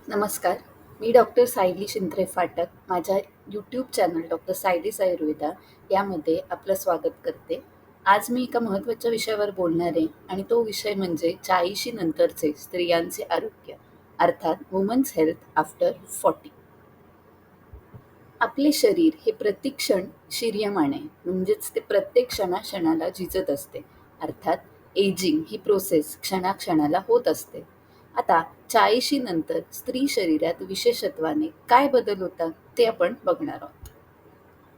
नमस्कार. मी डॉक्टर सायली शिंत्रे फाटक. माझ्या YouTube channel doctor सायलीस Ayurveda यामध्ये आपलं स्वागत करते. आज मी एका महत्त्वाच्या विषयावर बोलणार आहे आणि तो विषय म्हणजे 40शी नंतरचे स्त्रियांचे आरोग्य, अर्थात वुमन्स हेल्थ आफ्टर 40. आपले शरीर हे प्रतिक्षण शिर्यमान आहे, म्हणजेच ते प्रत्येक क्षणाक्षणाला झिजत असते. अर्थात एजिंग ही प्रोसेस क्षणाक्षणाला होत असते. आता 40शी नंतर स्त्री शरीरात विशेषत्वाने काय बदल होतात ते आपण बघणार आहोत.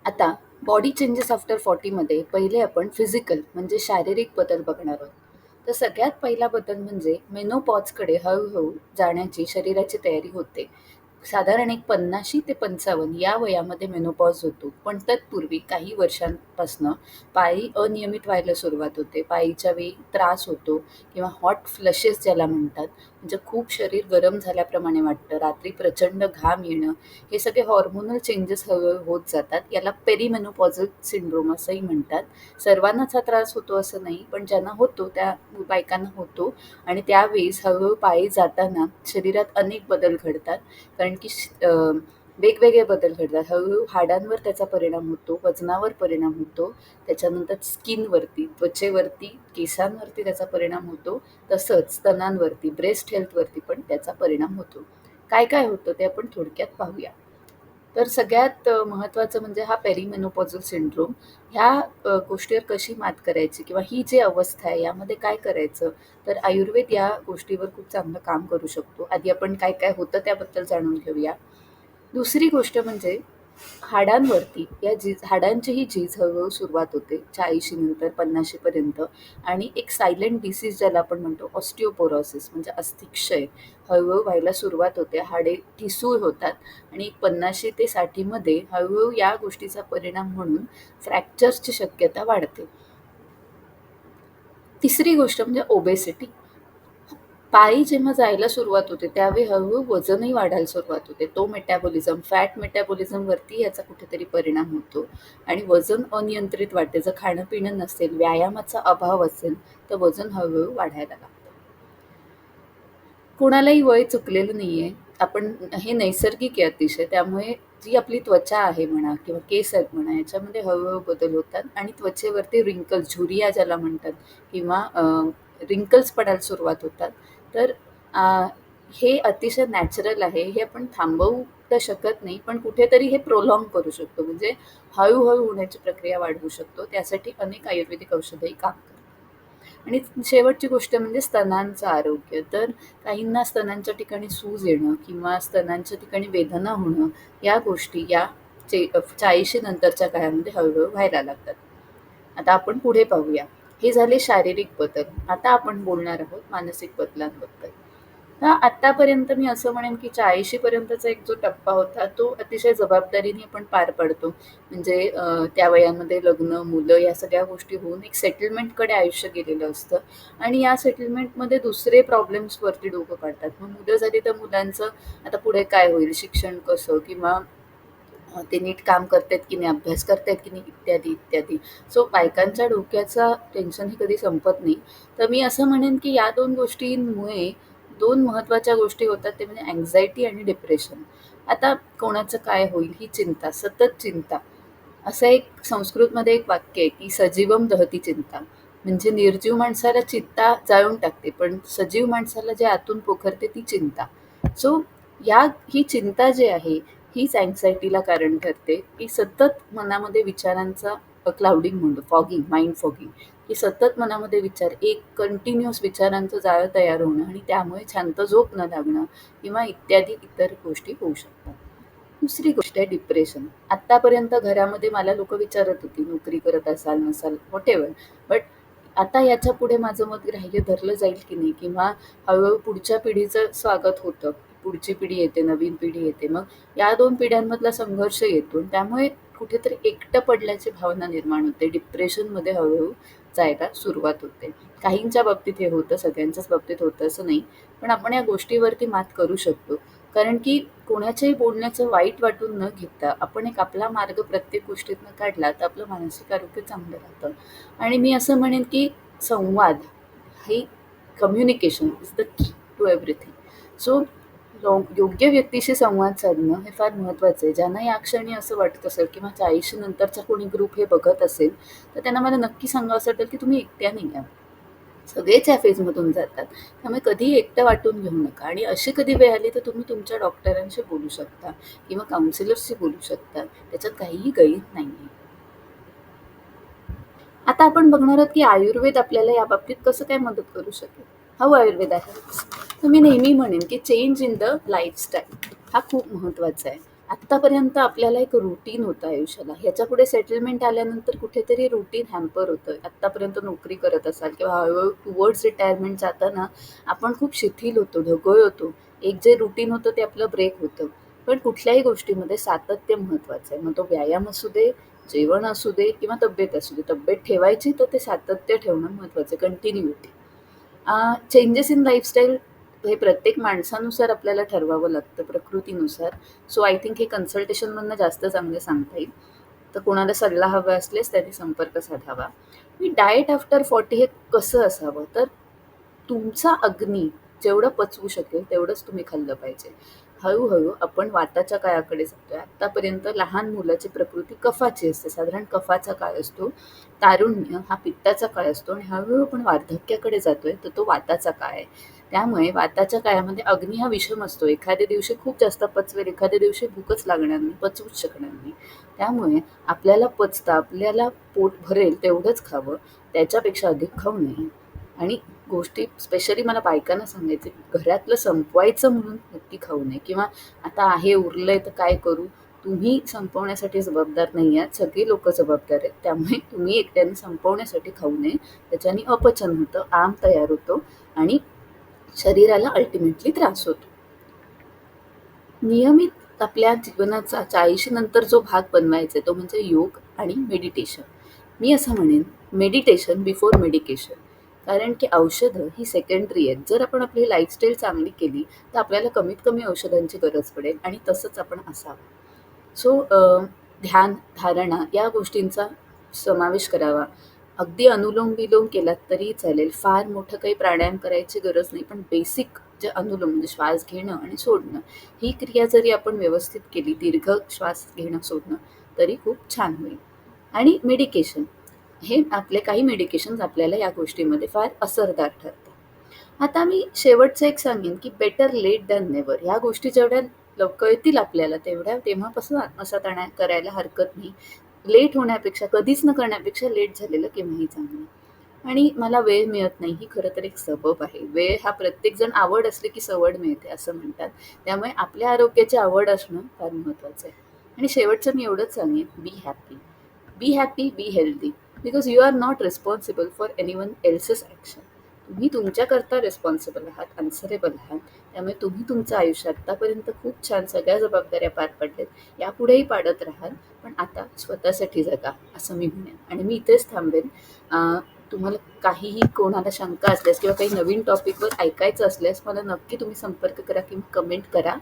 आता बॉडी चेंजेस आफ्टर 40मध्ये पहिले आपण फिजिकल म्हणजे शारीरिक बदल बघणार आहोत. तर सगळ्यात पहिला बदल म्हणजे मेनोपॉजकडे हळूहळू जाण्याची शरीराची तयारी होते. साधारण एक 50शी ते 55 या वयामध्ये मेनोपॉज होतो. पण तत्पूर्वी काही वर्षांपासनं पाळी अनियमित व्हायला सुरुवात होते. पाळीच्या वेळी त्रास होतो किंवा हॉट फ्लशेस ज्याला म्हणतात, म्हणजे खूप शरीर गरम झाल्याप्रमाणे वाटतं, रात्री प्रचंड घाम येणं, हे सगळे हॉर्मोनल चेंजेस हळूहळू होत जातात. याला पेरिमेनोपॉझल सिंड्रोम असंही म्हणतात. सर्वांनाच हा त्रास होतो असं नाही, पण ज्यांना होतो त्या बायकांना होतो आणि त्यावेळेस हळूहळू पाळी जाताना शरीरात अनेक बदल घडतात. कारण की वेगवेगळे बदल घडतात. हळूहळू हाडांवर त्याचा परिणाम होतो, वजनावर परिणाम होतो, त्याच्यानंतर स्किनवरती, त्वचेवरती, केसांवरती त्याचा परिणाम होतो, तसंच स्तनांवरती, ब्रेस्ट हेल्थवरती पण त्याचा परिणाम होतो. काय काय होतं ते आपण थोडक्यात पाहूया. तर सगळ्यात महत्त्वाचं म्हणजे हा पेरिमेनोपॉझल सिंड्रोम. ह्या गोष्टीवर कशी मात करायची किंवा ही जी अवस्था आहे यामध्ये काय करायचं, तर आयुर्वेद या गोष्टीवर खूप चांगलं काम करू शकतो. आधी आपण काय काय होतं त्याबद्दल जाणून घेऊया. दुसरी गोष्ट म्हणजे हाडांवरती हाडांची ही झीज हळूहळू सुरुवात होते 40शी नंतर 50शी आणि एक सायलेंट डिसीज ज्याला आपण म्हणतो ऑस्टिओपोरोसिस म्हणजे अस्थिक्षय हळूहळू व्हायला सुरुवात होते. हाडे ठिसूळ होतात आणि 50शी ते 60मध्ये हळूहळू या गोष्टीचा परिणाम म्हणून फ्रॅक्चर्सची शक्यता वाढते. तिसरी गोष्ट म्हणजे ओबेसिटी. पायी जेव्हा जायला सुरुवात होते त्यावेळी हळूहळू वजनही वाढायला सुरुवात होते. तो मेटाबॉलिझम, फॅट मेटाबॉलिझमवरती याचा कुठेतरी परिणाम होतो आणि वजन अनियंत्रित वाढते. जर खाणं-पिणं नसेल, व्यायामाचा अभाव असेल, तर वजन हळूहळू वाढायला लागतं. कोणालाही वय चुकलेलं नाहीये. आपण हे नैसर्गिक आहे अतिशय. त्यामुळे जी आपली त्वचा आहे म्हणा किंवा केस आहेत म्हणा, याच्यामध्ये हळू बदल होतात आणि त्वचेवरती रिंकल्स, झुरिया ज्याला म्हणतात किंवा रिंकल्स पडायला सुरुवात होतात. तर अ, हे अतिशय नॅचरल आहे. हे आपण थांबवू तर शकत नाही, पण कुठेतरी हे प्रोलॉन्ग करू शकतो. म्हणजे हळू होण्याची प्रक्रिया वाढवू शकतो. त्यासाठी अनेक आयुर्वेदिक औषधंही काम करतात. आणि शेवटची गोष्ट म्हणजे स्तनांचं आरोग्य. तर काहींना स्तनांच्या ठिकाणी सूज येणं किंवा स्तनांच्या ठिकाणी वेदना होणं, या गोष्टी या 40शी नंतरच्या काळामध्ये हळूहळू व्हायला लागतात. आता आपण पुढे पाहूया. हे झाले शारीरिक बदल. आता आपण बोलणार आहोत मानसिक बदलांबद्दल. आत्तापर्यंत मी असं म्हणेन की 40शी पर्यंतचा एक जो टप्पा होता तो अतिशय जबाबदारीने आपण पार पाडतो. म्हणजे त्या वयामध्ये लग्न, मुलं या सगळ्या गोष्टी होऊन एक सेटलमेंटकडे आयुष्य गेलेलं असतं आणि या सेटलमेंटमध्ये दुसरे प्रॉब्लेम्सवरती डोकं काढतात. मग मुलं झाली तर मुलांचं आता पुढे काय होईल, शिक्षण कसं किंवा ते नीट काम करतायत की नाही, अभ्यास करतायत की नाही, इत्यादी, इत्यादी. सो बायकांच्या डोक्याचं टेन्शन हे कधी संपत नाही. तर मी असं म्हणेन की या 2 गोष्टींमुळे 2 महत्त्वाच्या गोष्टी होतात ते म्हणजे अँक्झायटी आणि डिप्रेशन. आता कोणाचं काय होईल ही चिंता, सतत चिंता. असं एक संस्कृतमध्ये एक वाक्य आहे की सजीवम दहती चिंता. म्हणजे निर्जीव माणसाला चिंता जाळून टाकते, पण सजीव माणसाला जे आतून पोखरते ती चिंता. सो ही चिंता जी आहे हीच अँक्झायटीला कारण ठरते, की सतत मनामध्ये विचारांचा क्लाउडिंग म्हणतो, फॉगिंग, माइंड फॉगिंग, की सतत मनामध्ये विचार, एक कंटिन्युअस विचारांचं जाळं तयार होणं आणि त्यामुळे शांत झोप न लागणं किंवा इत्यादी इतर गोष्टी होऊ शकतात. दुसरी गोष्ट आहे डिप्रेशन. आत्तापर्यंत घरामध्ये मला लोकं विचारत होती, "नोकरी करत असाल, नसाल, व्हॉटेव्हर." बट आता याच्यापुढे माझं मत ग्राह्य धरलं जाईल की नाही किंवा हळू पुढच्या पिढीचं स्वागत होतं. पुढची पिढी येते, नवीन पिढी येते. मग या 2 पिढ्यांमधला संघर्ष येतो. त्यामुळे कुठेतरी एकटं पडल्याची भावना निर्माण होते. डिप्रेशनमध्ये हळू जायला सुरुवात होते. काहींच्या बाबतीत हे होतं, सगळ्यांच्याच बाबतीत होतं असं नाही. पण आपण या गोष्टीवरती मात करू शकतो. कारण की कोणाच्याही बोलण्याचं वाईट वाटून न घेता आपण एक आपला मार्ग प्रत्येक गोष्टीतनं काढला तर आपलं मानसिक आरोग्य चांगलं राहतं. आणि मी असं म्हणेन की संवाद हे communication is the key to everything. So योग्य व्यक्तीशी संवाद साधणं हे फार महत्त्वाचं आहे. ज्यांना या क्षणी असं वाटत असेल किंवा 40शी नंतरचा कोणी ग्रुप हे बघत असेल, तर त्यांना मला नक्की सांगावसं वाटेल, की तुम्ही एकट्या नाही आहात. सगळेच या फेजमधून जातात. त्यामुळे कधीही एकटं वाटून घेऊ नका आणि अशी कधी वेळ आली तर तुम्ही तुमच्या डॉक्टरांशी बोलू शकता किंवा काउन्सिलर्सशी बोलू शकता. त्याच्यात काहीही गैर नाहीये. आता आपण बघणार आहोत, की आयुर्वेद आपल्याला याबाबतीत कसं काय मदत करू शकेल. हाऊ आयुर्वेद आहे. तर मी नेहमी म्हणेन, की चेंज इन द लाईफस्टाईल हा खूप महत्त्वाचा आहे. आत्तापर्यंत आपल्याला एक रुटीन होतं आयुष्याला. ह्याच्यापुढे सेटलमेंट आल्यानंतर कुठेतरी रुटीन हॅम्पर होतं. आत्तापर्यंत नोकरी करत असाल किंवा हळूहळू टुवर्ड्स रिटायरमेंट जाताना आपण खूप शिथिल होतो, ढगळ होतो. एक जे रुटीन होतं ते आपलं ब्रेक होतं. पण कुठल्याही गोष्टीमध्ये सातत्य महत्त्वाचं आहे. मग तो व्यायाम असू दे, जेवण असू दे किंवा तब्येत असू दे. तब्येत ठेवायची तर ते सातत्य ठेवणं महत्त्वाचं आहे, कंटिन्यूटी. चेंजेस इन लाईफस्टाईल हे प्रत्येक माणसानुसार आपल्याला ठरवावं लागतं, प्रकृतीनुसार. सो आय थिंक हे कन्सल्टेशनमधनं जास्त चांगलं सांगता येईल. तर कोणाला सल्ला हवा असल्यास त्यांनी संपर्क साधावा. मी डाएट आफ्टर 40 हे कसं असावं? तर तुमचा अग्नी जेवढं पचवू शकेल तेवढंच तुम्ही खाल्लं पाहिजे. हळू-हळू आपण वाताच्या काळाकडे जातोय. आत्तापर्यंत लहान मुलाची प्रकृती कफाची असते. साधारण कफाचा काळ असतो. तारुण्य हा पित्ताचा काळ असतो आणि हळू-हळू आपण वार्धक्याकडे जातोय, तर तो वाताचा काळ आहे. त्यामुळे वाताच्या काळामध्ये अग्नी हा विषम असतो. एखाद्या दिवशी खूप जास्त पचवेल, एखाद्या दिवशी भूकच लागणार नाही, पचवूच शकणार नाही. त्यामुळे आपल्याला पचतं, आपल्याला पोट भरेल तेवढंच खावं, त्याच्यापेक्षा अधिक खाऊ नये. आणि गोष्टी स्पेशली मला बायकांना सांगायचं की घरातलं संपवायचं म्हणून नक्की खाऊ नये किंवा आता आहे उरलंय तर काय करू. तुम्ही संपवण्यासाठी जबाबदार नाही आहात, सगळी लोक जबाबदार आहेत. त्यामुळे तुम्ही एकट्याने संपवण्यासाठी खाऊ नये. त्याच्याने अपचन होतं, आम तयार होतो आणि शरीराला अल्टिमेटली त्रास होतो. नियमित आपल्या जीवनाचा 40शी नंतर जो भाग बनवायचा आहे तो म्हणजे योग आणि मेडिटेशन. मी असं म्हणेन, मेडिटेशन बिफोर मेडिकेशन. कारण की औषधं ही सेकंडरी आहेत. जर आपण आपली लाईफस्टाईल चांगली केली तर आपल्याला कमीत कमी औषधांची गरज पडेल आणि तसंच आपण असावं. सो ध्यान, धारणा या गोष्टींचा समावेश करावा. अगदी अनुलोम-विलोम केलात तरीही चालेल. फार मोठं काही प्राणायाम करायची गरज नाही. पण बेसिक जे अनुलोम म्हणजे श्वास घेणं आणि सोडणं, ही क्रिया जरी आपण व्यवस्थित केली, दीर्घ श्वास घेणं, सोडणं, तरी खूप छान होईल. आणि मेडिकेशन, हे आपले काही मेडिकेशन्स आपल्याला या गोष्टीमध्ये फार असरदार ठरतात. आता मी शेवटचं एक सांगेन, की बेटर लेट दॅन नेव्हर. ह्या गोष्टी जेवढ्या कळतील आपल्याला तेव्हापासून आत्मसात करायला हरकत नाही. लेट होण्यापेक्षा, कधीच न करण्यापेक्षा लेट झालेलं केव्हाही चांगलं. आणि मला वेळ मिळत नाही ही खरं तर एक सबब आहे. वेळ हा प्रत्येकजण आवड असली की सवड मिळते असं म्हणतात. त्यामुळे आपल्या आरोग्याची आवड असणं फार महत्त्वाचं आहे. आणि शेवटचं मी एवढंच सांगेन, be happy. Be happy, be healthy. Because you are not responsible for anyone else's action. तुम्ही तुमच्याकरता रिस्पॉन्सिबल आहात, अन्सरेबल आहात. त्यामुळे तुम्ही तुमचं आयुष्य आत्तापर्यंत खूप छान सगळ्या जबाबदाऱ्या पार पाडल्यात. यापुढेही पाडत राहाल. पण आता स्वतःसाठी जगा असं मी म्हणेन. आणि मी इथेच थांबेन. तुम्हाला काहीही कोणाला शंका असल्यास किंवा काही नवीन टॉपिकवर ऐकायचं असल्यास मला नक्की तुम्ही संपर्क करा किंवा कमेंट करा.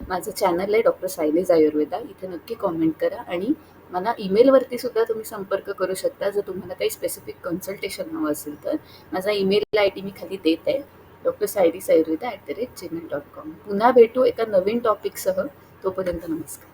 माझं चॅनल आहे डॉक्टर सायलीज आयुर्वेदा. इथे नक्की कॉमेंट करा आणि मला ईमेलवरती सुद्धा तुम्ही संपर्क करू शकता जर तुम्हाला काही स्पेसिफिक कन्सल्टेशन हवं असेल तर. माझा ईमेल ID मी खाली देत आहे, drsailisaayurveda@gmail.com. पुन्हा भेटू एका नवीन टॉपिकसह. तोपर्यंत नमस्कार.